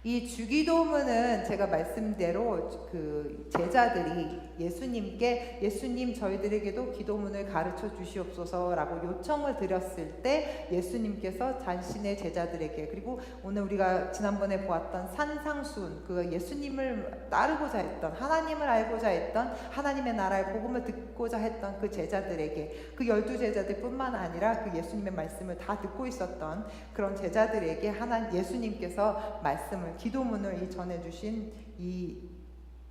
이 주기도문은 제가 말씀대로 그 제자들이 예수님 저희들에게도 기도문을 가르쳐 주시옵소서라고 요청을 드렸을 때 예수님께서 자신의 제자들에게, 그리고 오늘 우리가 지난번에 보았던 산상수훈, 그 예수님을 따르고자 했던, 하나님을 알고자 했던, 하나님의 나라의 복음을 듣고자 했던 그 제자들에게, 그 12제자들 뿐만 아니라 그 예수님의 말씀을 다 듣고 있었던 그런 제자들에게 예수님께서 기도문을 전해주신 이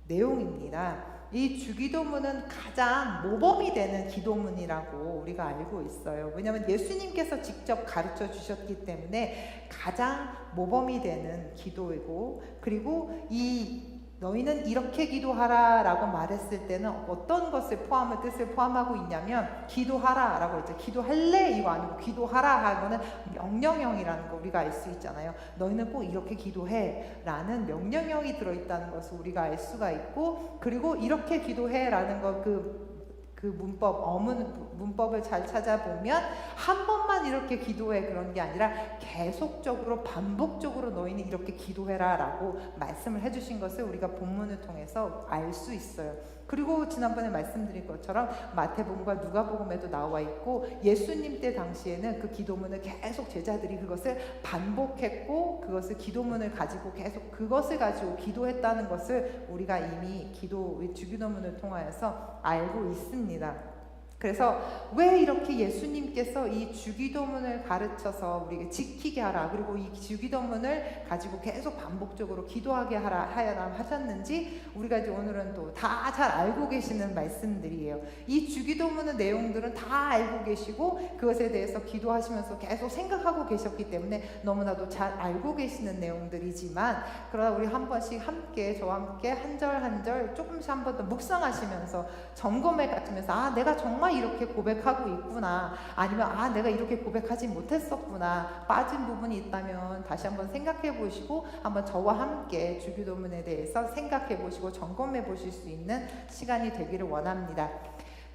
내용입니다. 이 주기도문은 가장 모범이 되는 기도문이라고 우리가 알고 있어요. 왜냐하면 예수님께서 직접 가르쳐 주셨기 때문에 가장 모범이 되는 기도이고, 그리고 너희는 이렇게 기도하라 라고 말했을 때는 어떤 뜻을 포함하고 있냐면, 기도하라 라고 했죠. 기도할래? 이거 아니고 기도하라 하고는 명령형이라는 거 우리가 알 수 있잖아요. 너희는 꼭 이렇게 기도해 라는 명령형이 들어있다는 것을 우리가 알 수가 있고, 그리고 이렇게 기도해 라는 거 그 문법을 잘 찾아보면 한 번만 이렇게 기도해 그런 게 아니라 계속적으로 반복적으로 너희는 이렇게 기도해라 라고 말씀을 해주신 것을 우리가 본문을 통해서 알 수 있어요. 그리고 지난번에 말씀드린 것처럼 마태복음과 누가복음에도 나와 있고, 예수님 때 당시에는 그 기도문을 계속 제자들이 그것을 반복했고, 그것을 기도문을 가지고 계속 그것을 가지고 기도했다는 것을 우리가 이미 주기도문을 통하여서 알고 있습니다. 그래서 왜 이렇게 예수님께서 이 주기도문을 가르쳐서 우리에게 지키게 하라, 그리고 이 주기도문을 가지고 계속 반복적으로 기도하게 하라 하셨는지 우리가 이제 오늘은 또 다 잘 알고 계시는 말씀들이에요. 이 주기도문의 내용들은 다 알고 계시고 그것에 대해서 기도하시면서 계속 생각하고 계셨기 때문에 너무나도 잘 알고 계시는 내용들이지만, 그러나 우리 한 번씩 저와 함께 한 절 한 절 조금씩 한 번 더 묵상하시면서 점검해 가시면서, 내가 정말 이렇게 고백하고 있구나, 아니면 내가 이렇게 고백하지 못했었구나, 빠진 부분이 있다면 다시 한번 생각해 보시고 한번 저와 함께 주기도문에 대해서 생각해 보시고 점검해 보실 수 있는 시간이 되기를 원합니다.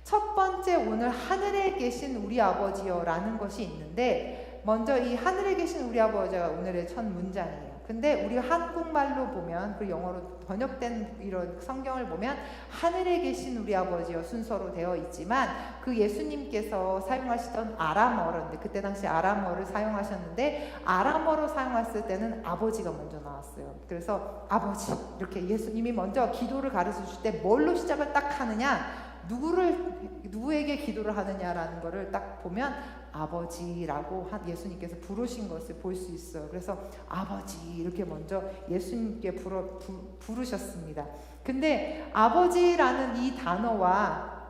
첫 번째, 오늘 하늘에 계신 우리 아버지여 라는 것이 있는데, 먼저 이 하늘에 계신 우리 아버지가 오늘의 첫 문장이에요. 근데 우리 한국말로 보면, 그 영어로 번역된 이런 성경을 보면 하늘에 계신 우리 아버지여 순서로 되어 있지만, 그 예수님께서 사용하시던 아람어인데, 그때 당시 아람어를 사용하셨는데 아람어로 사용했을 때는 아버지가 먼저 나왔어요. 그래서 아버지, 이렇게 예수님이 먼저 기도를 가르쳐 줄 때 뭘로 시작을 딱 하느냐, 누구에게 기도를 하느냐라는 것을 딱 보면 아버지라고 예수님께서 부르신 것을 볼 수 있어요. 그래서 아버지 이렇게 먼저 예수님께 부르셨습니다. 근데 아버지라는 이 단어와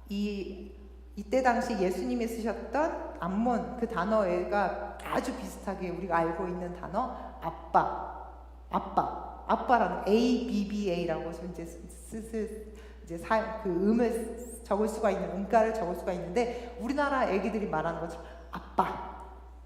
이때 당시 예수님이 쓰셨던 암몬, 그 단어가 아주 비슷하게 우리가 알고 있는 단어 아빠라는 ABBA라고 이제 그 음을 적을 수가 있는, 음가를 적을 수가 있는데, 우리나라 애기들이 말하는 것처럼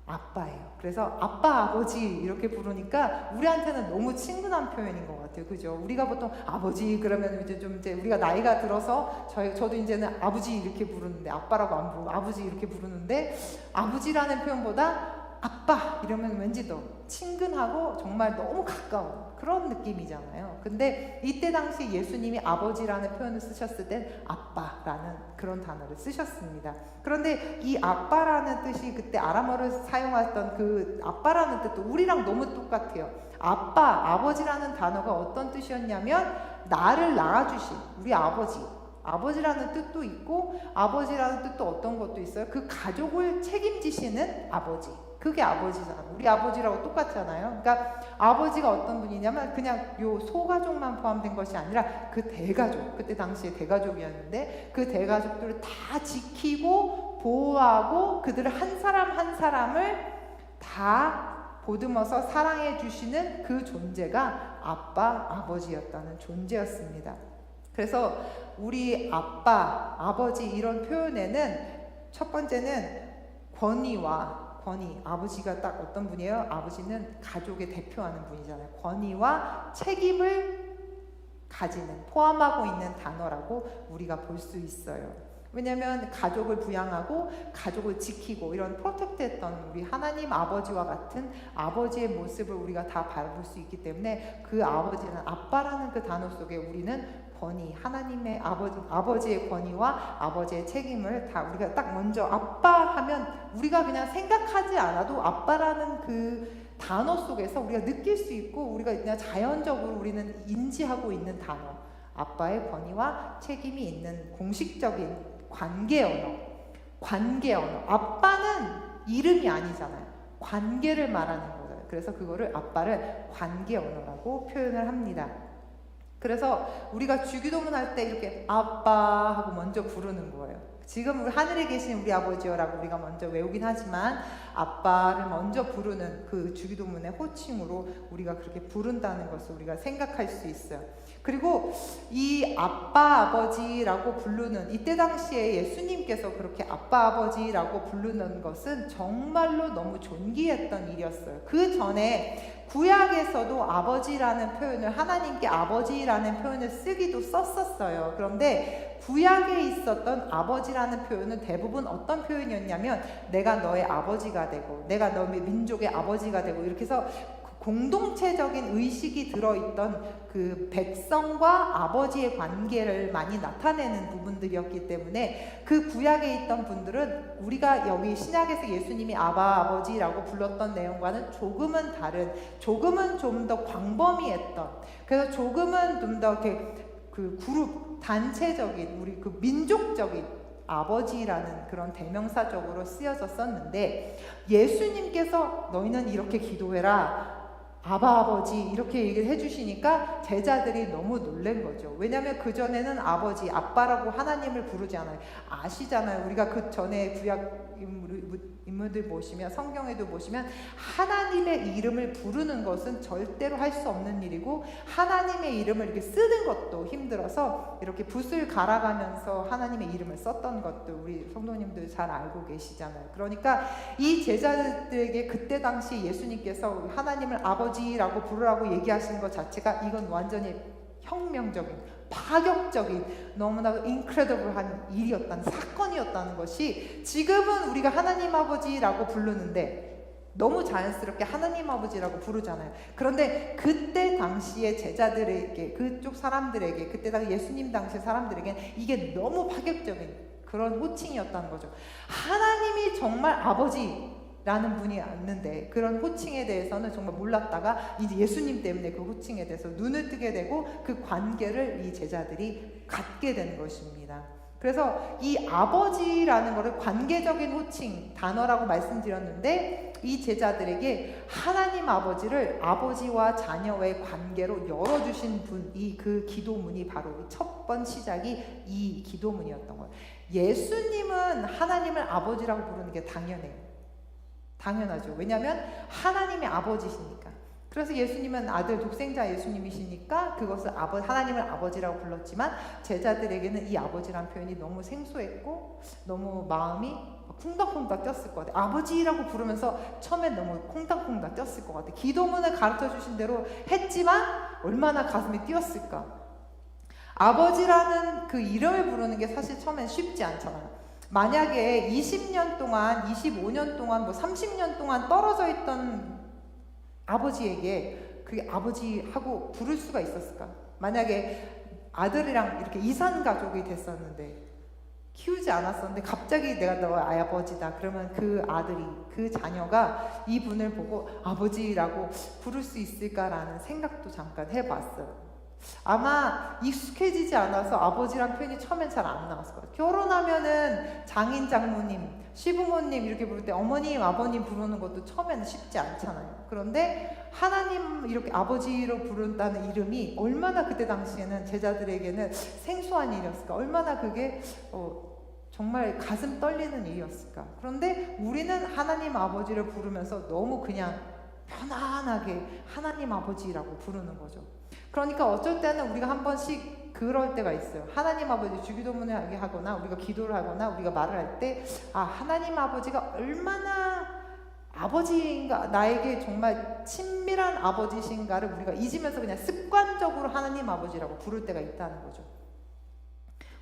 아빠예요. 그래서 아버지 이렇게 부르니까 우리한테는 너무 친근한 표현인 것 같아요. 그죠? 우리가 보통 아버지 그러면 이제 우리가 나이가 들어서 저도 이제는 아버지 이렇게 부르는데, 아빠라고 안 부르고 아버지 이렇게 부르는데, 아버지라는 표현보다 아빠 이러면 왠지 더 친근하고 정말 너무 가까운 그런 느낌이잖아요. 근데 이때 당시 예수님이 아버지라는 표현을 쓰셨을 땐 아빠라는 그런 단어를 쓰셨습니다. 그런데 이 아빠라는 뜻이 그때 아람어를 사용했던 그 아빠라는 뜻도 우리랑 너무 똑같아요. 아버지라는 단어가 어떤 뜻이었냐면, 나를 낳아주신 우리 아버지라는 뜻도 있고, 아버지라는 뜻도 어떤 것도 있어요. 그 가족을 책임지시는 아버지, 그게 아버지잖아요. 우리 아버지라고 똑같잖아요. 그러니까 아버지가 어떤 분이냐면 그냥 요 소가족만 포함된 것이 아니라 그 대가족, 그때 당시에 대가족이었는데 그 대가족들을 다 지키고 보호하고 그들을 한 사람 한 사람을 다 보듬어서 사랑해 주시는 그 존재가 아버지였다는 존재였습니다. 그래서 우리 아버지 이런 표현에는 첫 번째는 권위, 아버지가 딱 어떤 분이에요? 아버지는 가족의 대표하는 분이잖아요. 권위와 책임을 포함하고 있는 단어라고 우리가 볼 수 있어요. 왜냐하면 가족을 부양하고 가족을 지키고 이런 프로텍트했던 우리 하나님 아버지와 같은 아버지의 모습을 우리가 다 밟을 수 있기 때문에 그 아버지는 아빠라는 그 단어 속에 우리는 권위, 하나님의 아버지의 권위와 아버지의 책임을 다 우리가 딱 먼저 아빠 하면 우리가 그냥 생각하지 않아도 아빠라는 그 단어 속에서 우리가 느낄 수 있고 우리가 그냥 자연적으로 우리는 인지하고 있는 단어, 아빠의 권위와 책임이 있는 공식적인 관계 언어. 아빠는 이름이 아니잖아요. 관계를 말하는 거예요. 그래서 그거를 아빠를 관계 언어라고 표현을 합니다. 그래서 우리가 주기도문 할 때 이렇게 아빠 하고 먼저 부르는 거예요. 지금 우리 하늘에 계신 우리 아버지여라고 우리가 먼저 외우긴 하지만 아빠를 먼저 부르는 그 주기도문의 호칭으로 우리가 그렇게 부른다는 것을 우리가 생각할 수 있어요. 그리고 이 아빠 아버지라고 부르는 이때 당시에 예수님께서 그렇게 아빠 아버지라고 부르는 것은 정말로 너무 존귀했던 일이었어요. 그 전에 구약에서도 아버지라는 표현을 하나님께 아버지라는 표현을 쓰기도 썼었어요. 그런데 구약에 있었던 아버지라는 표현은 대부분 어떤 표현이었냐면 내가 너의 아버지가 되고 내가 너의 민족의 아버지가 되고 이렇게 해서 공동체적인 의식이 들어있던 그 백성과 아버지의 관계를 많이 나타내는 부분들이었기 때문에 그 구약에 있던 분들은 우리가 여기 신약에서 예수님이 아버지라고 불렀던 내용과는 조금은 다른, 조금은 좀 더 광범위했던, 그래서 조금은 좀 더 이렇게 그 그룹, 단체적인, 우리 그 민족적인 아버지라는 그런 대명사적으로 쓰여졌었는데 예수님께서 너희는 이렇게 기도해라 아버지 이렇게 얘기를 해주시니까 제자들이 너무 놀란 거죠. 왜냐하면 그전에는 아버지, 아빠라고 하나님을 부르지 않아요. 아시잖아요. 우리가 그 전에 구약 인물들 보시면 성경에도 보시면 하나님의 이름을 부르는 것은 절대로 할 수 없는 일이고 하나님의 이름을 이렇게 쓰는 것도 힘들어서 이렇게 붓을 갈아가면서 하나님의 이름을 썼던 것도 우리 성도님들 잘 알고 계시잖아요. 그러니까 이 제자들에게 그때 당시 예수님께서 하나님을 아버지라고 부르라고 얘기하신 것 자체가 이건 완전히 혁명적인 파격적인 너무나도 인크레더블한 일이었다는 사건이었다는 것이 지금은 우리가 하나님 아버지라고 부르는데 너무 자연스럽게 하나님 아버지라고 부르잖아요. 그런데 그때 당시에 제자들에게 그쪽 사람들에게 그때 당시 예수님 당시 사람들에게는 이게 너무 파격적인 그런 호칭이었다는 거죠. 하나님이 정말 아버지 라는 분이 있는데 그런 호칭에 대해서는 정말 몰랐다가 이제 예수님 때문에 그 호칭에 대해서 눈을 뜨게 되고 그 관계를 이 제자들이 갖게 된 것입니다. 그래서 이 아버지라는 것을 관계적인 호칭 단어라고 말씀드렸는데 이 제자들에게 하나님 아버지를 아버지와 자녀의 관계로 열어주신 분이 그 기도문이 바로 첫 번 시작이 이 기도문이었던 거예요. 예수님은 하나님을 아버지라고 부르는 게 당연하죠. 왜냐하면 하나님의 아버지시니까. 그래서 예수님은 아들 독생자 예수님이시니까 그것을 하나님을 아버지라고 불렀지만 제자들에게는 이 아버지란 표현이 너무 생소했고 너무 마음이 쿵닥쿵닥 뛰었을 것 같아요. 아버지라고 부르면서 처음엔 너무 쿵닥쿵닥 뛰었을 것 같아요. 기도문을 가르쳐 주신 대로 했지만 얼마나 가슴이 뛰었을까. 아버지라는 그 이름을 부르는 게 사실 처음엔 쉽지 않잖아요. 만약에 20년 동안, 25년 동안, 30년 동안 떨어져 있던 아버지에게 그게 아버지하고 부를 수가 있었을까? 만약에 아들이랑 이렇게 이산 가족이 됐었는데 키우지 않았었는데 갑자기 내가 너 아버지다 그러면 그 아들이, 그 자녀가 이분을 보고 아버지라고 부를 수 있을까라는 생각도 잠깐 해봤어요. 아마 익숙해지지 않아서 아버지란 표현이 처음엔 잘 안 나왔을 것 같아요. 결혼하면은 장인, 장모님, 시부모님 이렇게 부를 때 어머님, 아버님 부르는 것도 처음에는 쉽지 않잖아요. 그런데 하나님 이렇게 아버지로 부른다는 이름이 얼마나 그때 당시에는 제자들에게는 생소한 일이었을까? 얼마나 그게 정말 가슴 떨리는 일이었을까? 그런데 우리는 하나님 아버지를 부르면서 너무 그냥 편안하게 하나님 아버지라고 부르는 거죠. 그러니까 어쩔 때는 우리가 한 번씩 그럴 때가 있어요. 하나님 아버지 주기도문을 하거나 우리가 기도를 하거나 우리가 말을 할 때 하나님 아버지가 얼마나 아버지인가, 나에게 정말 친밀한 아버지신가를 우리가 잊으면서 그냥 습관적으로 하나님 아버지라고 부를 때가 있다는 거죠.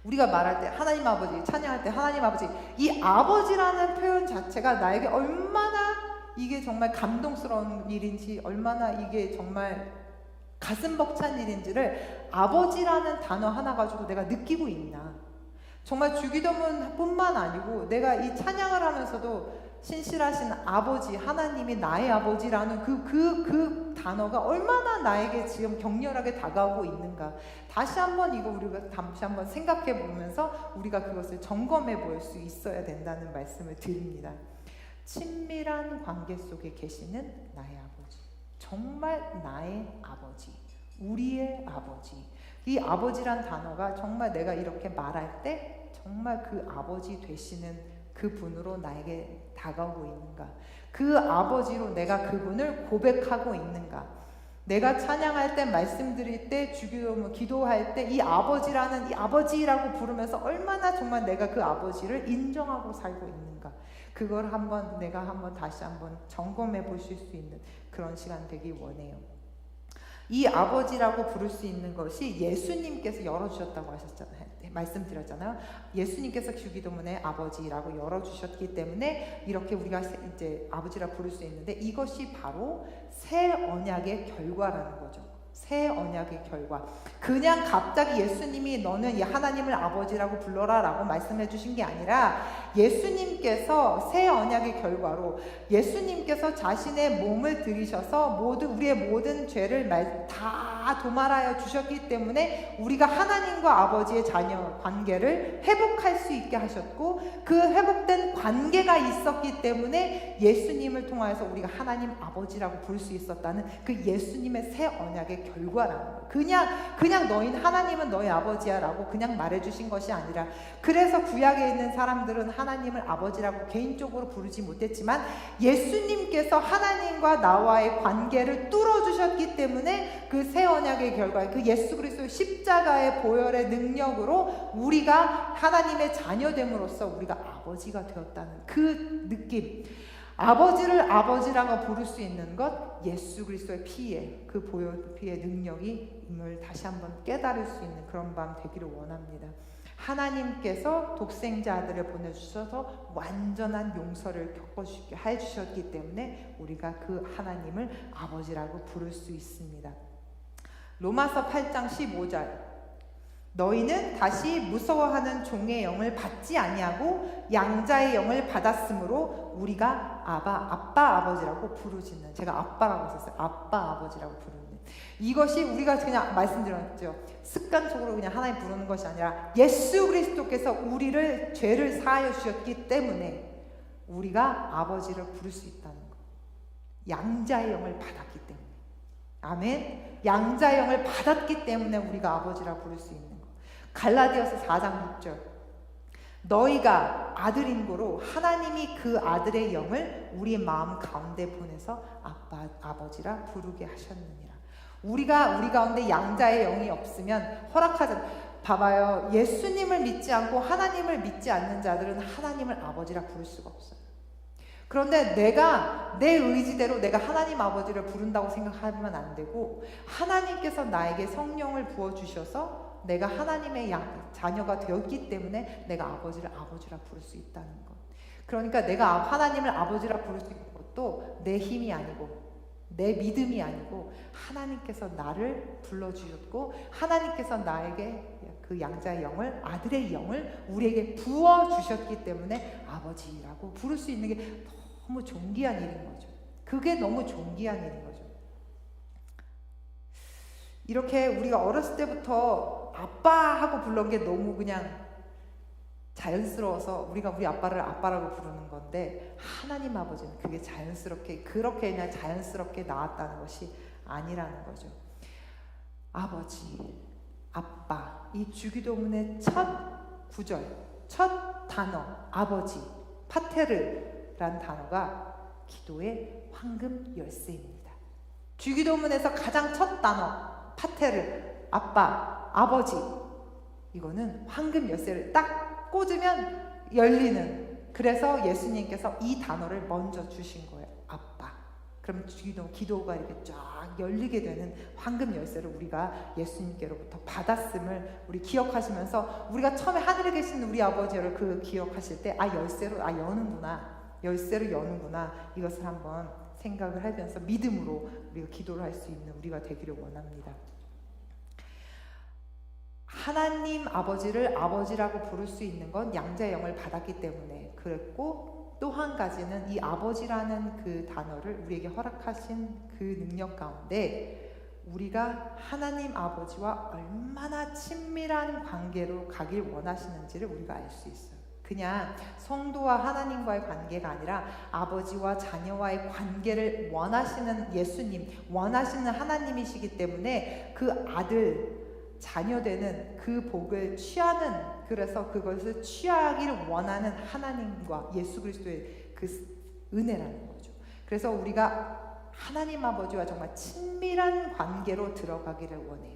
우리가 말할 때 하나님 아버지, 찬양할 때 하나님 아버지, 이 아버지라는 표현 자체가 나에게 얼마나 이게 정말 감동스러운 일인지, 얼마나 이게 정말 가슴 벅찬 일인지를 아버지라는 단어 하나 가지고 내가 느끼고 있나. 정말 주기도문뿐만 아니고 내가 이 찬양을 하면서도 신실하신 아버지, 하나님이 나의 아버지라는 그 단어가 얼마나 나에게 지금 격렬하게 다가오고 있는가. 다시 한번 이거 우리가 다시 한번 생각해 보면서 우리가 그것을 점검해 볼 수 있어야 된다는 말씀을 드립니다. 친밀한 관계 속에 계시는 나의 아버지. 정말 나의 아버지. 우리의 아버지. 이 아버지란 단어가 정말 내가 이렇게 말할 때 정말 그 아버지 되시는 그 분으로 나에게 다가오고 있는가? 그 아버지로 내가 그분을 고백하고 있는가? 내가 찬양할 때, 말씀드릴 때, 주기도문 기도할 때 이 아버지라는 이 아버지라고 부르면서 얼마나 정말 내가 그 아버지를 인정하고 살고 있는가? 그걸 내가 한번 다시 한번 점검해 보실 수 있는 그런 시간 되기 원해요. 이 아버지라고 부를 수 있는 것이 예수님께서 열어주셨다고 하셨잖아요. 말씀드렸잖아요. 예수님께서 주기도문에 아버지라고 열어주셨기 때문에 이렇게 우리가 이제 아버지라 부를 수 있는데, 이것이 바로 새 언약의 결과라는 거죠. 새 언약의 결과. 그냥 갑자기 예수님이 너는 이 하나님을 아버지라고 불러라 라고 말씀해 주신 게 아니라, 예수님께서 새 언약의 결과로 예수님께서 자신의 몸을 들이셔서 우리의 모든 죄를 다 도말하여 주셨기 때문에 우리가 하나님과 아버지의 자녀 관계를 회복할 수 있게 하셨고, 그 회복된 관계가 있었기 때문에 예수님을 통하여서 우리가 하나님 아버지라고 부를 수 있었다는 그 예수님의 새 언약의 결과라는 거예요. 그냥 너희는 하나님은 너희 아버지야 라고 그냥 말해주신 것이 아니라, 그래서 구약에 있는 사람들은 하나님을 아버지라고 개인적으로 부르지 못했지만 예수님께서 하나님과 나와의 관계를 뚫어주셨기 때문에 그 새 언약의 결과, 그 예수 그리스도의 십자가의 보혈의 능력으로 우리가 하나님의 자녀됨으로써 우리가 아버지가 되었다는 그 느낌. 아버지를 아버지라고 부를 수 있는 것, 예수 그리스도의 피에, 그 보혈 피의 능력이 임을 다시 한번 깨달을 수 있는 그런 밤 되기를 원합니다. 하나님께서 독생자 아들을 보내주셔서 완전한 용서를 겪어주게 해주셨기 때문에 우리가 그 하나님을 아버지라고 부를 수 있습니다. 로마서 8장 15절, 너희는 다시 무서워하는 종의 영을 받지 아니하고 양자의 영을 받았으므로 우리가 아빠 아버지라고 부르짖는, 제가 아빠라고 썼어요. 아빠 아버지라고 부르는, 이것이 우리가 그냥 말씀드렸죠. 습관적으로 그냥 하나님 부르는 것이 아니라 예수 그리스도께서 우리를 죄를 사하여 주셨기 때문에 우리가 아버지를 부를 수 있다는 것. 양자의 영을 받았기 때문에. 아멘. 양자의 영을 받았기 때문에 우리가 아버지라 부를 수 있는 것. 갈라디아서 4장 6절, 너희가 아들인 고로 하나님이 그 아들의 영을 우리 마음 가운데 보내서 아빠 아버지라 부르게 하셨느니라. 우리 가운데 양자의 영이 없으면 허락하지, 봐봐요. 예수님을 믿지 않고 하나님을 믿지 않는 자들은 하나님을 아버지라 부를 수가 없어요. 그런데 내가 내 의지대로 내가 하나님 아버지를 부른다고 생각하면 안 되고, 하나님께서 나에게 성령을 부어주셔서 내가 하나님의 자녀가 되었기 때문에 내가 아버지를 아버지라 부를 수 있다는 것. 그러니까 내가 하나님을 아버지라 부를 수 있는 것도 내 힘이 아니고 내 믿음이 아니고 하나님께서 나를 불러주셨고, 하나님께서 나에게 그 양자의 영을, 아들의 영을 우리에게 부어주셨기 때문에 아버지라고 부를 수 있는 게 너무 존귀한 일인 거죠. 그게 너무 존귀한 일인 거죠. 이렇게 우리가 어렸을 때부터 아빠하고 불른 게 너무 그냥 자연스러워서 우리가 우리 아빠를 아빠라고 부르는 건데, 하나님 아버지는 그게 자연스럽게, 그렇게 그냥 자연스럽게 나왔다는 것이 아니라는 거죠. 아버지, 아빠, 이 주기도문의 첫 구절, 첫 단어 아버지, 파테르란 단어가 기도의 황금 열쇠입니다. 주기도문에서 가장 첫 단어 파테르, 아빠, 아버지, 이거는 황금 열쇠를 딱 꽂으면 열리는, 그래서 예수님께서 이 단어를 먼저 주신 거예요. 아빠. 그럼 기도가 이렇게 쫙 열리게 되는 황금 열쇠를 우리가 예수님께로부터 받았음을 우리 기억하시면서, 우리가 처음에 하늘에 계신 우리 아버지를 그 기억하실 때 열쇠로 열쇠로 여는구나, 이것을 한번 생각을 하면서 믿음으로 우리가 기도를 할 수 있는 우리가 되기를 원합니다. 하나님 아버지를 아버지라고 부를 수 있는 건 양자의 영을 받았기 때문에 그랬고, 또 한 가지는 이 아버지라는 그 단어를 우리에게 허락하신 그 능력 가운데 우리가 하나님 아버지와 얼마나 친밀한 관계로 가길 원하시는지를 우리가 알 수 있어요. 그냥 성도와 하나님과의 관계가 아니라 아버지와 자녀와의 관계를 원하시는 예수님, 원하시는 하나님이시기 때문에 그 아들, 자녀되는 그 복을 취하는, 그래서 그것을 취하기를 원하는 하나님과 예수 그리스도의 그 은혜라는 거죠. 그래서 우리가 하나님 아버지와 정말 친밀한 관계로 들어가기를 원해요.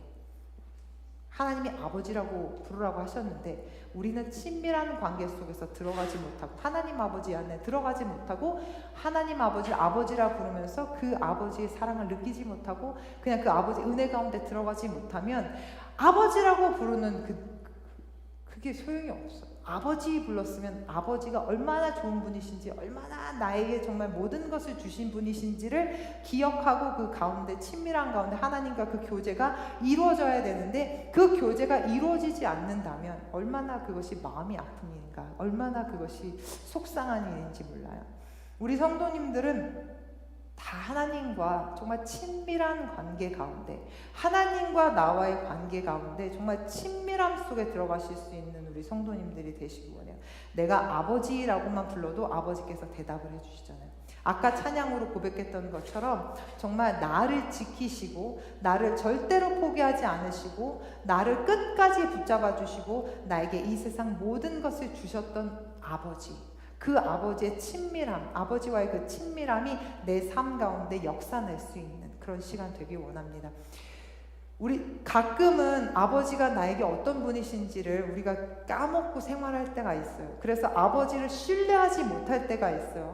하나님이 아버지라고 부르라고 하셨는데 우리는 친밀한 관계 속에서 들어가지 못하고, 하나님 아버지 안에 들어가지 못하고, 하나님 아버지를 아버지라 부르면서 그 아버지의 사랑을 느끼지 못하고 그냥 그 아버지 은혜 가운데 들어가지 못하면 아버지라고 부르는 그게 소용이 없어요. 아버지 불렀으면 아버지가 얼마나 좋은 분이신지, 얼마나 나에게 정말 모든 것을 주신 분이신지를 기억하고 그 가운데, 친밀한 가운데 하나님과 그 교제가 이루어져야 되는데, 그 교제가 이루어지지 않는다면 얼마나 그것이 마음이 아픔인가, 얼마나 그것이 속상한 일인지 몰라요. 우리 성도님들은 다 하나님과 정말 친밀한 관계 가운데, 하나님과 나와의 관계 가운데 정말 친밀함 속에 들어가실 수 있는 우리 성도님들이 되시기 원해요. 내가 아버지라고만 불러도 아버지께서 대답을 해주시잖아요. 아까 찬양으로 고백했던 것처럼 정말 나를 지키시고, 나를 절대로 포기하지 않으시고, 나를 끝까지 붙잡아 주시고, 나에게 이 세상 모든 것을 주셨던 아버지, 그 아버지의 친밀함, 아버지와의 그 친밀함이 내 삶 가운데 역사낼 수 있는 그런 시간 되길 원합니다. 우리 가끔은 아버지가 나에게 어떤 분이신지를 우리가 까먹고 생활할 때가 있어요. 그래서 아버지를 신뢰하지 못할 때가 있어요.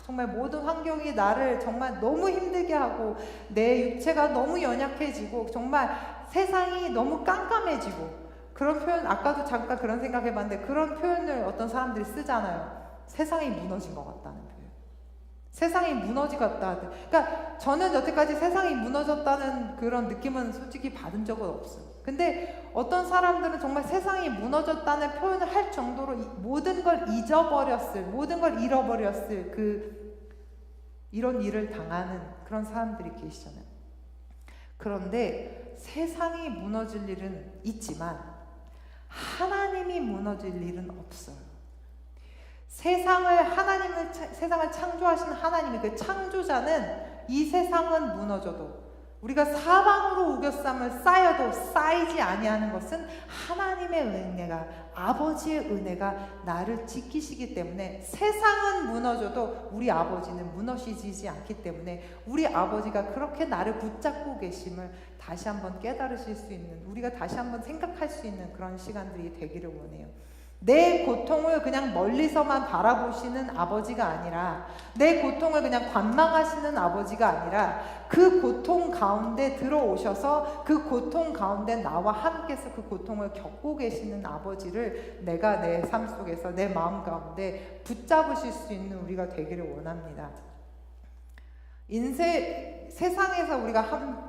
정말 모든 환경이 나를 정말 너무 힘들게 하고, 내 육체가 너무 연약해지고, 정말 세상이 너무 깜깜해지고, 그런 표현, 아까도 잠깐 그런 생각해봤는데 그런 표현을 어떤 사람들이 쓰잖아요. 세상이 무너진 것 같다는 표현. 세상이 무너진 것 같다. 그러니까 저는 여태까지 세상이 무너졌다는 그런 느낌은 솔직히 받은 적은 없어요. 근데 어떤 사람들은 정말 세상이 무너졌다는 표현을 할 정도로 모든 걸 잊어버렸을, 모든 걸 잃어버렸을 이런 일을 당하는 그런 사람들이 계시잖아요. 그런데 세상이 무너질 일은 있지만 하나님이 무너질 일은 없어요. 세상을 창조하신 하나님의 그 창조자는 이 세상은 무너져도, 우리가 사방으로 우겨쌈을 쌓여도 쌓이지 아니하는 것은 하나님의 은혜가, 아버지의 은혜가 나를 지키시기 때문에, 세상은 무너져도 우리 아버지는 무너지지 않기 때문에 우리 아버지가 그렇게 나를 붙잡고 계심을 다시 한번 깨달으실 수 있는, 우리가 다시 한번 생각할 수 있는 그런 시간들이 되기를 원해요. 내 고통을 그냥 멀리서만 바라보시는 아버지가 아니라, 내 고통을 그냥 관망하시는 아버지가 아니라, 그 고통 가운데 들어오셔서 그 고통 가운데 나와 함께서 그 고통을 겪고 계시는 아버지를 내가 내 삶 속에서, 내 마음 가운데 붙잡으실 수 있는 우리가 되기를 원합니다. 세상에서 우리가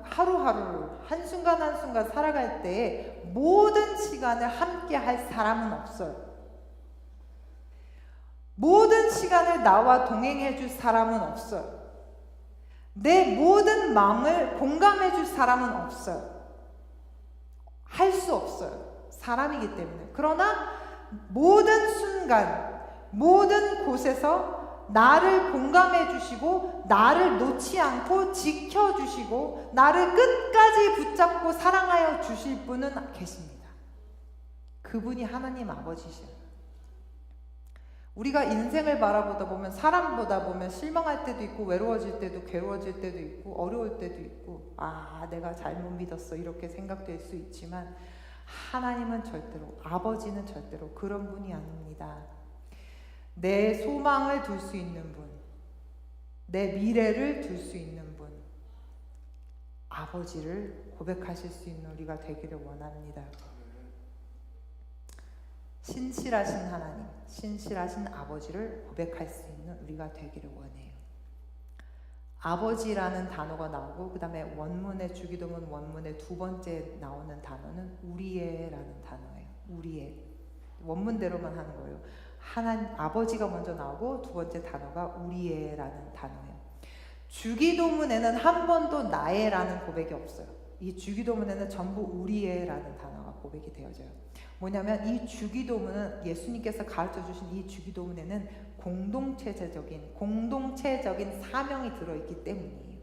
하루하루 한순간 한순간 살아갈 때에 모든 시간을 함께 할 사람은 없어요. 모든 시간을 나와 동행해 줄 사람은 없어요. 내 모든 마음을 공감해 줄 사람은 없어요. 할 수 없어요. 사람이기 때문에. 그러나 모든 순간, 모든 곳에서 나를 공감해 주시고, 나를 놓지 않고 지켜주시고, 나를 끝까지 붙잡고 사랑하여 주실 분은 계십니다. 그분이 하나님 아버지시죠. 우리가 인생을 바라보다 보면, 사람 보다 보면 실망할 때도 있고, 외로워질 때도, 괴로워질 때도 있고, 어려울 때도 있고, 내가 잘못 믿었어, 이렇게 생각될 수 있지만, 하나님은 절대로, 아버지는 절대로 그런 분이 아닙니다. 내 소망을 둘 수 있는 분, 내 미래를 둘 수 있는 분, 아버지를 고백하실 수 있는 우리가 되기를 원합니다. 신실하신 하나님, 신실하신 아버지를 고백할 수 있는 우리가 되기를 원해요. 아버지라는 단어가 나오고 그 다음에 원문의 주기도문 원문의 두 번째 나오는 단어는 우리의라는 단어예요. 우리의. 원문대로만 하는 거예요. 아버지가 먼저 나오고 두 번째 단어가 우리의라는 단어예요. 주기도문에는 한 번도 나의라는 고백이 없어요. 이 주기도문에는 전부 우리의라는 단어가 고백이 되어져요. 뭐냐면 이 주기도문은 예수님께서 가르쳐 주신 이 주기도문에는 공동체적인 사명이 들어있기 때문이에요.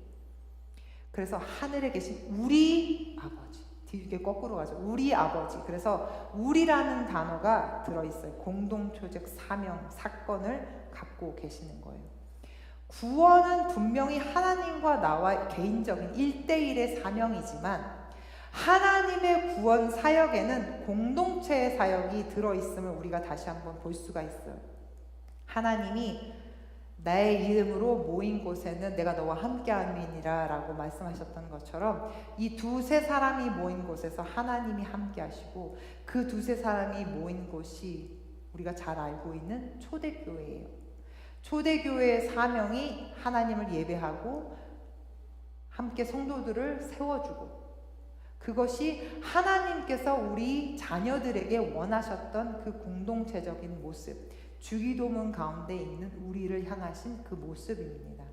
그래서 하늘에 계신 우리 아버지, 뒤에 거꾸로 가죠. 우리 아버지. 그래서 우리라는 단어가 들어있어요. 공동체적 사명, 사건을 갖고 계시는 거예요. 구원은 분명히 하나님과 나와 개인적인 1대1의 사명이지만 하나님의 구원 사역에는 공동체의 사역이 들어있음을 우리가 다시 한번 볼 수가 있어요. 하나님이 나의 이름으로 모인 곳에는 내가 너와 함께함이니라 라고 말씀하셨던 것처럼 이 두세 사람이 모인 곳에서 하나님이 함께하시고 그 두세 사람이 모인 곳이 우리가 잘 알고 있는 초대교회예요. 초대교회의 사명이 하나님을 예배하고 함께 성도들을 세워주고 그것이 하나님께서 우리 자녀들에게 원하셨던 그 공동체적인 모습, 주기도문 가운데 있는 우리를 향하신 그 모습입니다.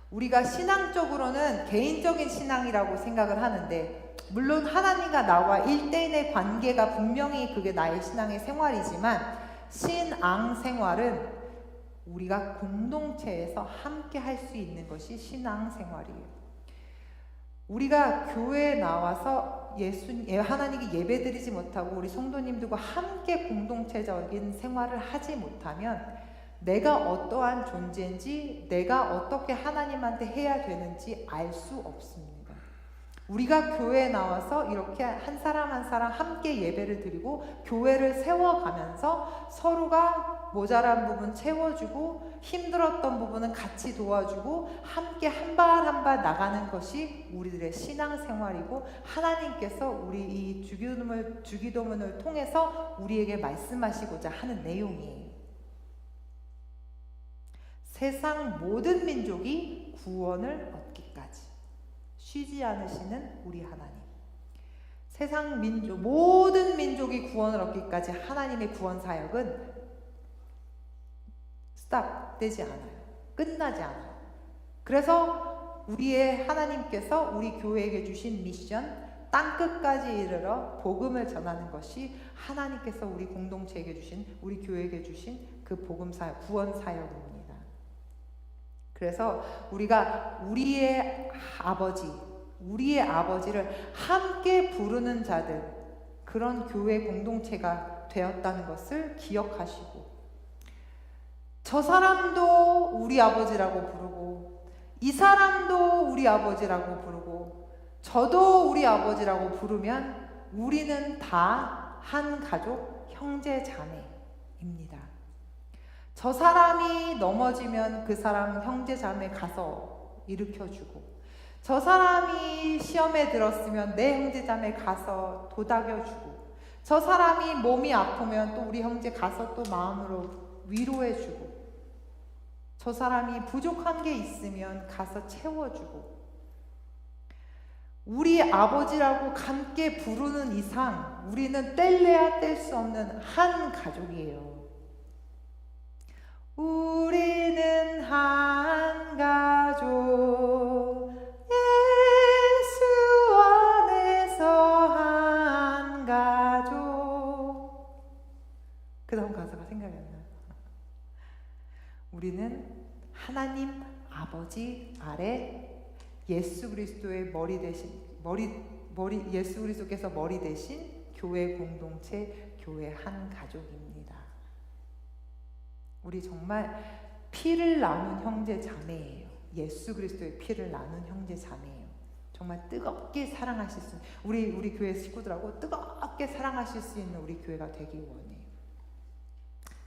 우리가 신앙적으로는 개인적인 신앙이라고 생각을 하는데 물론 하나님과 나와 1대1의 관계가 분명히 그게 나의 신앙의 생활이지만 신앙 생활은 우리가 공동체에서 함께 할 수 있는 것이 신앙 생활이에요. 우리가 교회에 나와서 하나님께 예배드리지 못하고 우리 성도님들과 함께 공동체적인 생활을 하지 못하면 내가 어떠한 존재인지 내가 어떻게 하나님한테 해야 되는지 알 수 없습니다. 우리가 교회에 나와서 이렇게 한 사람 한 사람 함께 예배를 드리고 교회를 세워가면서 서로가 모자란 부분 채워주고 힘들었던 부분은 같이 도와주고 함께 한 발 한 발 나가는 것이 우리들의 신앙생활이고 하나님께서 우리 이 주기도문을 통해서 우리에게 말씀하시고자 하는 내용이에요. 세상 모든 민족이 구원을 얻기까지 쉬지 않으시는 우리 하나님. 세상 모든 민족이 구원을 얻기까지 하나님의 구원 사역은 되지 않아요. 끝나지 않아요. 그래서 우리의 하나님께서 우리 교회에게 주신 미션, 땅끝까지 이르러 복음을 전하는 것이 하나님께서 우리 공동체에게 주신, 우리 교회에게 주신 그 복음 사역, 구원 사역입니다. 그래서 우리가 우리의 아버지를 함께 부르는 자들, 그런 교회 공동체가 되었다는 것을 기억하시고 저 사람도 우리 아버지라고 부르고 이 사람도 우리 아버지라고 부르고 저도 우리 아버지라고 부르면 우리는 다 한 가족 형제 자매입니다. 저 사람이 넘어지면 그 사람 형제 자매 가서 일으켜주고 저 사람이 시험에 들었으면 내 형제 자매 가서 도닥여주고 저 사람이 몸이 아프면 또 우리 형제 가서 또 마음으로 위로해주고 저 사람이 부족한 게 있으면 가서 채워주고 우리 아버지라고 함께 부르는 이상 우리는 뗄래야 뗄 수 없는 한 가족이에요. 우리는 한 가족 예수 안에서 한 가족. 그 다음 가사가 생각이 안 나요. 우리는 하나님 아버지 아래 예수 그리스도의 머리 대신 예수 그리스도께서 머리 대신 교회 공동체, 교회 한 가족입니다. 우리 정말 피를 나눈 형제 자매예요. 예수 그리스도의 피를 나눈 형제 자매예요. 정말 뜨겁게 사랑하실 수 있는 우리 교회 식구들하고 뜨겁게 사랑하실 수 있는 우리 교회가 되기 원해요.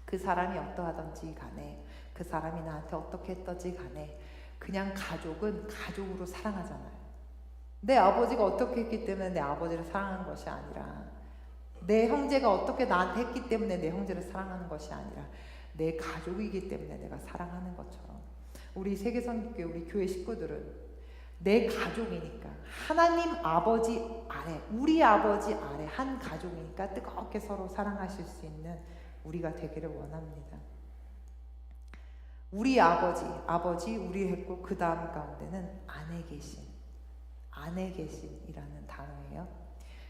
그 사람이 어떠하든지 간에 그 그 사람이 나한테 어떻게 했든지 간에 그냥 가족은 가족으로 사랑하잖아요. 내 아버지가 어떻게 했기 때문에 내 아버지를 사랑하는 것이 아니라, 내 형제가 어떻게 나한테 했기 때문에 내 형제를 사랑하는 것이 아니라 내 가족이기 때문에 내가 사랑하는 것처럼, 우리 세계선교회 우리 교회 식구들은 내 가족이니까, 하나님 아버지 아래, 우리 아버지 아래 한 가족이니까 뜨겁게 서로 사랑하실 수 있는 우리가 되기를 원합니다. 우리 아버지 우리 했고 그 다음 가운데는 안에 계신이라는 단어예요.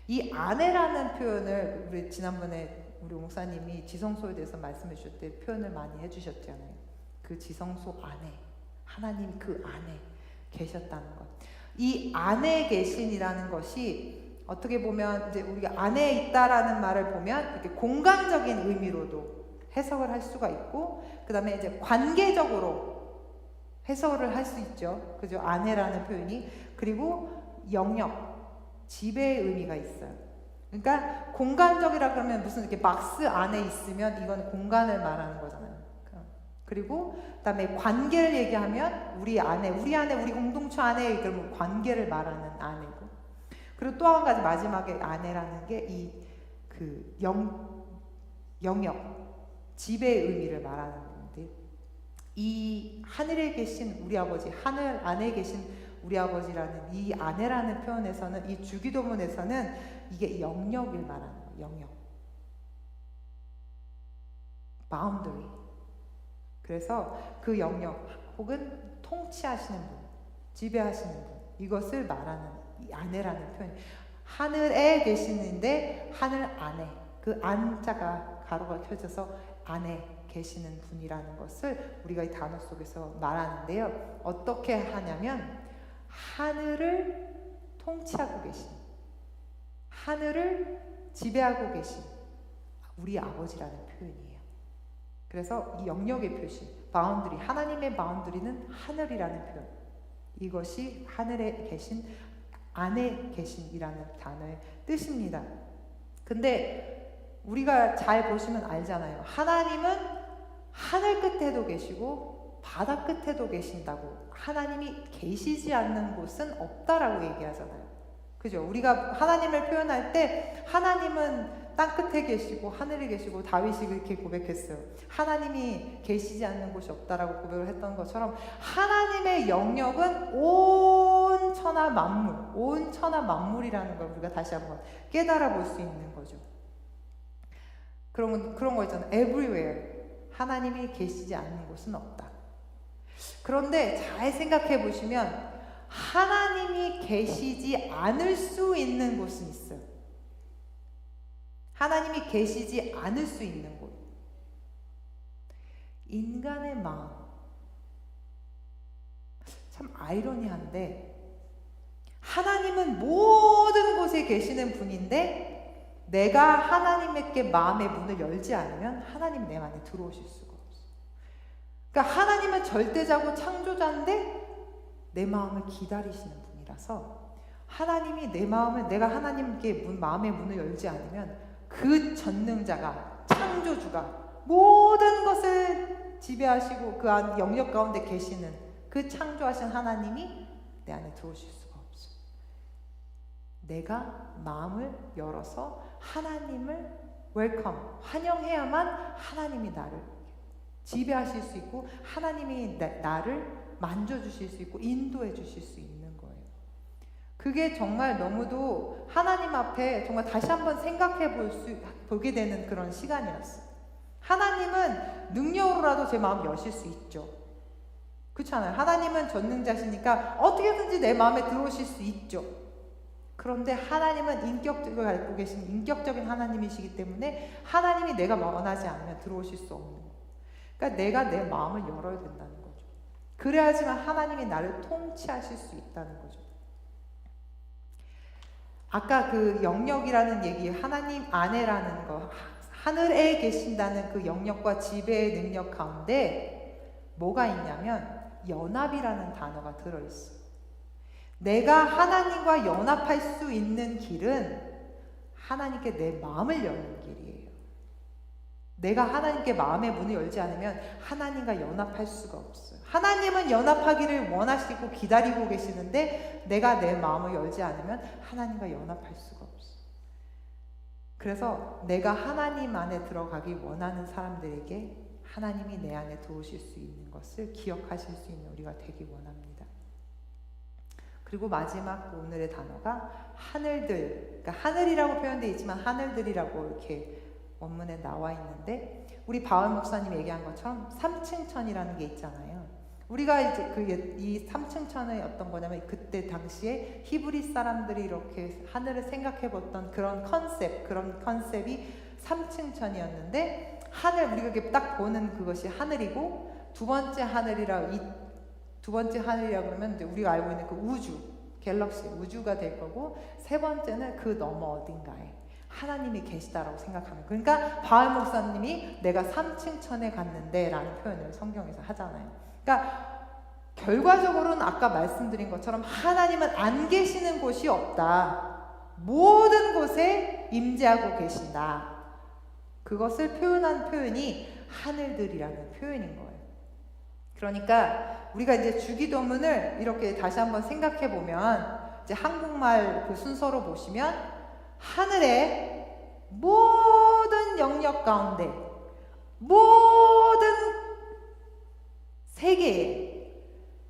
이 아내라는 표현을 우리 지난번에 우리 목사님이 지성소에 대해서 말씀해 주실 때 표현을 많이 해주셨잖아요. 그 지성소 안에, 하나님 그 안에 계셨다는 것. 이 안에 계신이라는 것이 어떻게 보면 이제 우리가 안에 있다라는 말을 보면 이렇게 공간적인 의미로도 해석을 할 수가 있고, 그 다음에 이제 관계적으로 해석을 할 수 있죠. 그죠? 아내라는 표현이. 그리고 영역, 지배의 의미가 있어요. 그러니까 공간적이라 그러면 무슨 이렇게 박스 안에 있으면 이건 공간을 말하는 거잖아요. 그리고 그다음에 관계를 얘기하면 우리 안에 우리 공동체 안에, 그러면 관계를 말하는 아내고, 그리고 또 한 가지 마지막에 아내라는 게 이 그 영역, 지배의 의미를 말하는 건데, 이 하늘에 계신 우리 아버지, 하늘 안에 계신 우리 아버지라는 이 아내라는 표현에서는, 이 주기도문에서는 이게 영역을 말하는 거예요. 영역, boundary. 그래서 그 영역 혹은 통치하시는 분, 지배하시는 분, 이것을 말하는 이 아내라는 표현. 하늘에 계시는데 하늘 안에, 그 안자가 가로가 켜져서 안에 계시는 분이라는 것을 우리가 이 단어 속에서 말하는데요. 어떻게 하냐면 하늘을 통치하고 계신, 하늘을 지배하고 계신 우리 아버지라는 표현이에요. 그래서 이 영역의 표시, 바운드리, 하나님의 바운드리는 하늘이라는 표현. 이것이 하늘에 계신, 안에 계신이라는 단어의 뜻입니다. 근데 우리가 잘 보시면 알잖아요. 하나님은 하늘 끝에도 계시고 바다 끝에도 계신다고. 하나님이 계시지 않는 곳은 없다라고 얘기하잖아요. 그죠? 우리가 하나님을 표현할 때 하나님은 땅 끝에 계시고 하늘에 계시고, 다윗이 그렇게 고백했어요. 하나님이 계시지 않는 곳이 없다라고 고백을 했던 것처럼 하나님의 영역은 온 천하 만물이라는 걸 우리가 다시 한번 깨달아 볼 수 있는 거죠. 그런 거 있잖아요. everywhere. 하나님이 계시지 않는 곳은 없다. 그런데 잘 생각해 보시면 하나님이 계시지 않을 수 있는 곳은 있어요. 하나님이 계시지 않을 수 있는 곳. 인간의 마음. 참 아이러니한데, 하나님은 모든 곳에 계시는 분인데 내가 하나님께 마음의 문을 열지 않으면 하나님 내 안에 들어오실 수가 없어요. 그러니까 하나님은 절대자고 창조자인데 내 마음을 기다리시는 분이라서, 하나님이 내 마음을, 내가 하나님께 마음의 문을 열지 않으면 그 전능자가, 창조주가 모든 것을 지배하시고 그 안 영역 가운데 계시는 그 창조하신 하나님이 내 안에 들어오실 수가 없어요. 내가 마음을 열어서 하나님을 웰컴, 환영해야만 하나님이 나를 지배하실 수 있고, 하나님이 나를 만져주실 수 있고 인도해 주실 수 있는 거예요. 그게 정말 너무도 하나님 앞에 정말 다시 한번 생각해 보게 되는 그런 시간이었어요. 하나님은 능력으로라도 제 마음 여실 수 있죠. 그렇잖아요. 하나님은 전능자시니까 어떻게든지 내 마음에 들어오실 수 있죠. 그런데 하나님은 인격적으로 알고 계신 인격적인 하나님이시기 때문에 하나님이 내가 원하지 않으면 들어오실 수 없는 거예요. 그러니까 내가 내 마음을 열어야 된다는 거죠. 그래야지만 하나님이 나를 통치하실 수 있다는 거죠. 아까 그 영역이라는 얘기, 하나님 안에라는 거, 하늘에 계신다는 그 영역과 지배의 능력 가운데 뭐가 있냐면 연합이라는 단어가 들어있어요. 내가 하나님과 연합할 수 있는 길은 하나님께 내 마음을 여는 길이에요. 내가 하나님께 마음의 문을 열지 않으면 하나님과 연합할 수가 없어요. 하나님은 연합하기를 원하시고 기다리고 계시는데 내가 내 마음을 열지 않으면 하나님과 연합할 수가 없어요. 그래서 내가 하나님 안에 들어가기 원하는 사람들에게 하나님이 내 안에 들어오실 수 있는 것을 기억하실 수 있는 우리가 되기 원합니다. 그리고 마지막 오늘의 단어가 하늘들, 그러니까 하늘이라고 표현되어 있지만 하늘들이라고 이렇게 원문에 나와 있는데, 우리 바울 목사님 얘기한 것처럼 3층 천이라는 게 있잖아요. 우리가 이제 이 3층 천이 어떤 거냐면, 그때 당시에 히브리 사람들이 이렇게 하늘을 생각해 봤던 그런 컨셉이 3층 천이었는데, 하늘, 우리가 이렇게 딱 보는 그것이 하늘이고, 두 번째 하늘이라 그러면 이제 우리가 알고 있는 그 우주, 갤럭시, 우주가 될 거고, 세 번째는 그 너머 어딘가에 하나님이 계시다라고 생각하는. 그러니까 바울 목사님이 내가 3층 천에 갔는데 라는 표현을 성경에서 하잖아요. 그러니까 결과적으로는 아까 말씀드린 것처럼 하나님은 안 계시는 곳이 없다. 모든 곳에 임재하고 계신다. 그것을 표현한 표현이 하늘들이라는 표현인 거예요. 그러니까 우리가 이제 주기도문을 이렇게 다시 한번 생각해 보면, 이제 한국말 그 순서로 보시면 하늘의 모든 영역 가운데, 모든 세계에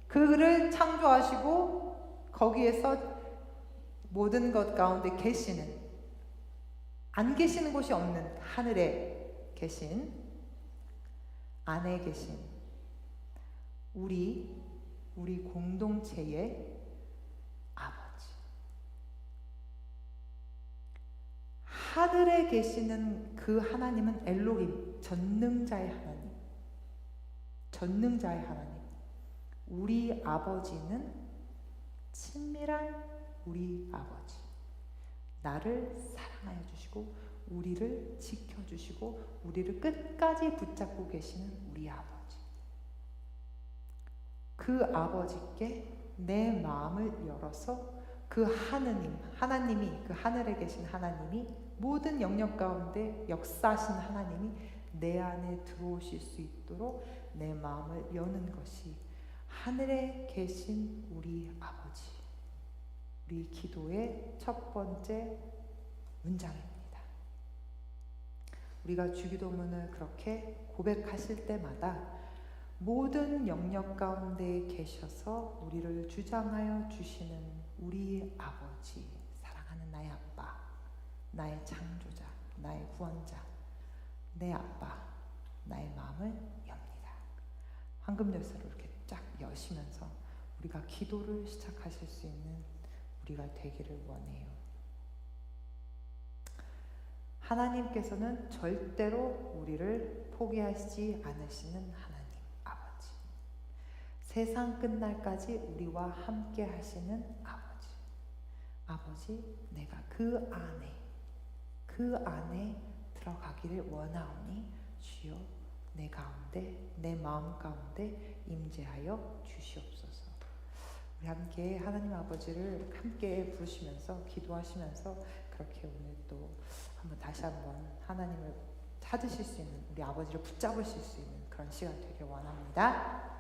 그를 창조하시고 거기에서 모든 것 가운데 계시는, 안 계시는 곳이 없는 하늘에 계신, 안에 계신 우리 공동체의 아버지, 하늘에 계시는 그 하나님은 엘로힘, 전능자의 하나님, 전능자의 하나님. 우리 아버지는 친밀한 우리 아버지, 나를 사랑하여 주시고 우리를 지켜주시고 우리를 끝까지 붙잡고 계시는 우리 아버지. 그 아버지께 내 마음을 열어서 그 하나님이, 그 하늘에 계신 하나님이, 모든 영역 가운데 역사하신 하나님이 내 안에 들어오실 수 있도록 내 마음을 여는 것이 하늘에 계신 우리 아버지, 우리 기도의 첫 번째 문장입니다. 우리가 주기도문을 그렇게 고백하실 때마다 모든 영역 가운데 계셔서 우리를 주장하여 주시는 우리 아버지, 사랑하는 나의 아빠, 나의 창조자, 나의 구원자, 내 아빠, 나의 마음을 엽니다. 황금 열쇠로 이렇게 쫙 여시면서 우리가 기도를 시작하실 수 있는 우리가 되기를 원해요. 하나님께서는 절대로 우리를 포기하시지 않으시는 하나님, 아버지. 세상 끝날까지 우리와 함께 하시는 아버지. 아버지, 내가 그 안에 들어가기를 원하오니 주여 내 가운데, 내 마음 가운데 임재하여 주시옵소서. 우리 함께 하나님 아버지를 함께 부르시면서 기도하시면서 그렇게 오늘 또 한번 다시 한번 하나님을 찾으실 수 있는, 우리 아버지를 붙잡으실 수 있는 그런 시간 되길 원합니다.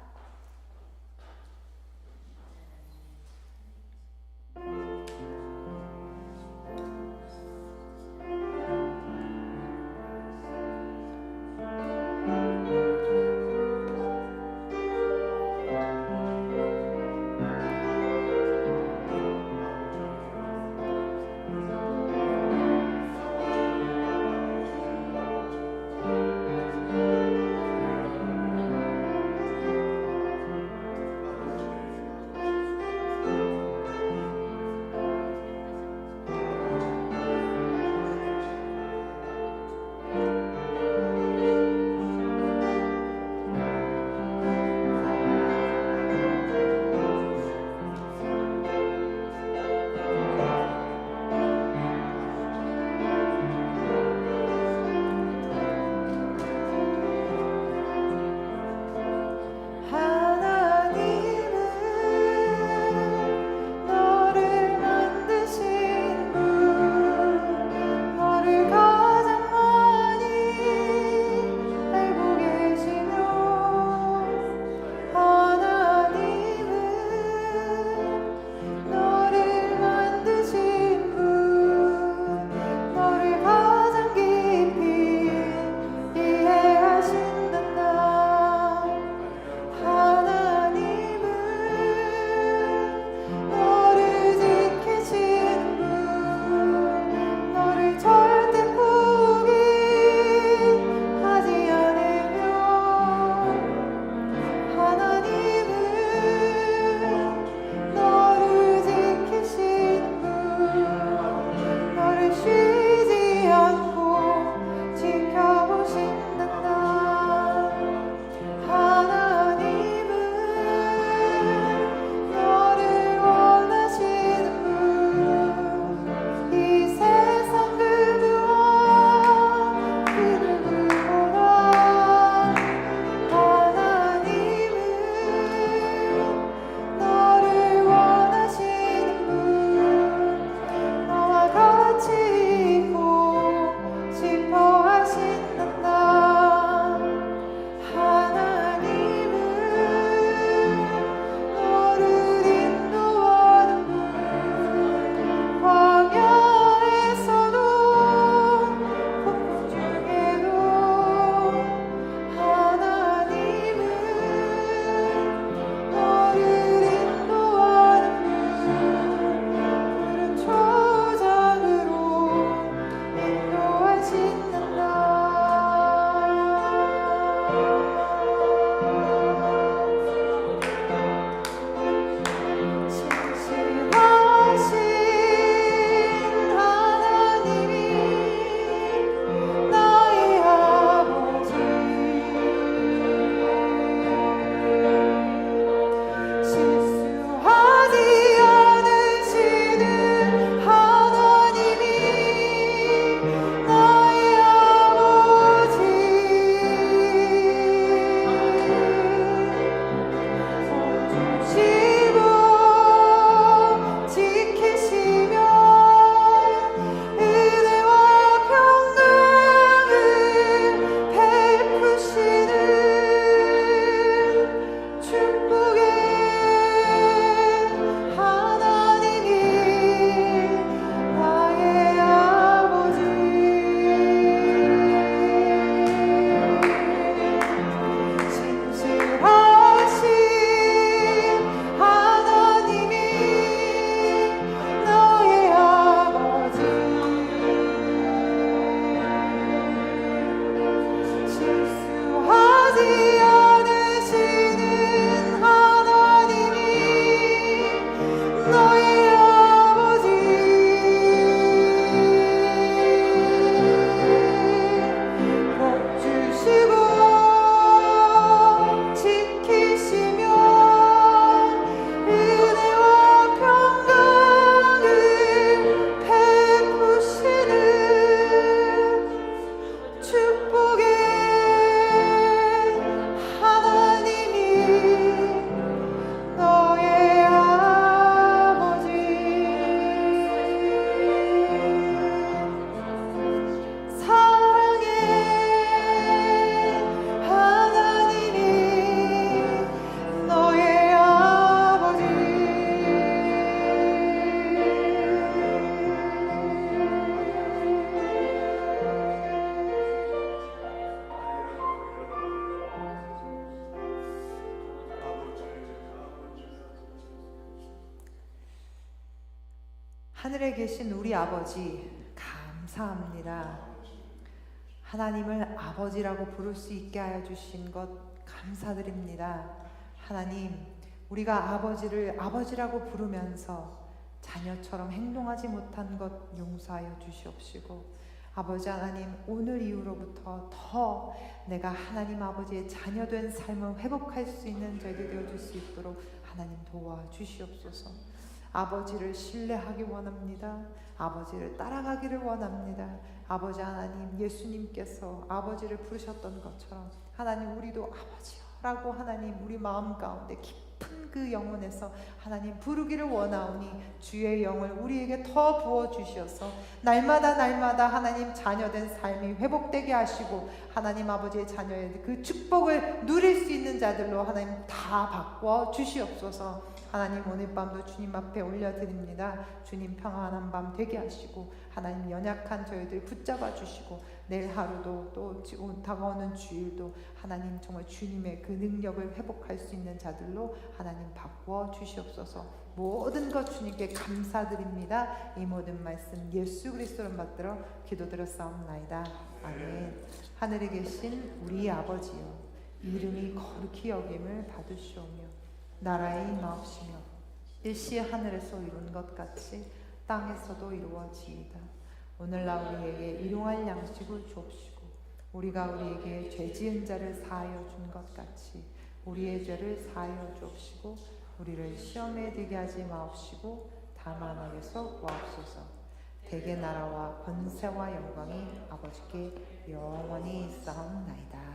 하늘에 계신 우리 아버지 감사합니다. 하나님을 아버지라고 부를 수 있게 하여 주신 것 감사드립니다. 하나님, 우리가 아버지를 아버지라고 부르면서 자녀처럼 행동하지 못한 것 용서하여 주시옵시고, 아버지 하나님, 오늘 이후로부터 더 내가 하나님 아버지의 자녀된 삶을 회복할 수 있는 저희들 되어줄 수 있도록 하나님 도와주시옵소서. 아버지를 신뢰하기 원합니다. 아버지를 따라가기를 원합니다. 아버지 하나님, 예수님께서 아버지를 부르셨던 것처럼 하나님, 우리도 아버지라고 하나님 우리 마음 가운데 깊은 그 영혼에서 하나님 부르기를 원하오니 주의 영을 우리에게 더 부어주셔서 날마다 하나님 자녀된 삶이 회복되게 하시고, 하나님 아버지의 자녀의 그 축복을 누릴 수 있는 자들로 하나님 다 바꿔 주시옵소서. 하나님, 오늘 밤도 주님 앞에 올려드립니다. 주님, 평안한 밤 되게 하시고, 하나님 연약한 저희들 붙잡아 주시고, 내일 하루도 또 다가오는 주일도 하나님 정말 주님의 그 능력을 회복할 수 있는 자들로 하나님 바꾸어 주시옵소서. 모든 것 주님께 감사드립니다. 이 모든 말씀 예수 그리스도를 받들어 기도드렸사옵나이다. 아멘. 하늘에 계신 우리 아버지여, 이름이 거룩히 여김을 받으시오며 나라의 임하옵시며 일시 하늘에서 이룬 것 같이 땅에서도 이루어지이다. 오늘날 우리에게 일용할 양식을 주옵시고, 우리가 우리에게 죄 지은 자를 사하여 준 것 같이 우리의 죄를 사하여 주옵시고, 우리를 시험에 들게 하지 마옵시고 다만 악에서 구하옵소서. 대개 나라와 권세와 영광이 아버지께 영원히 있사옵나이다.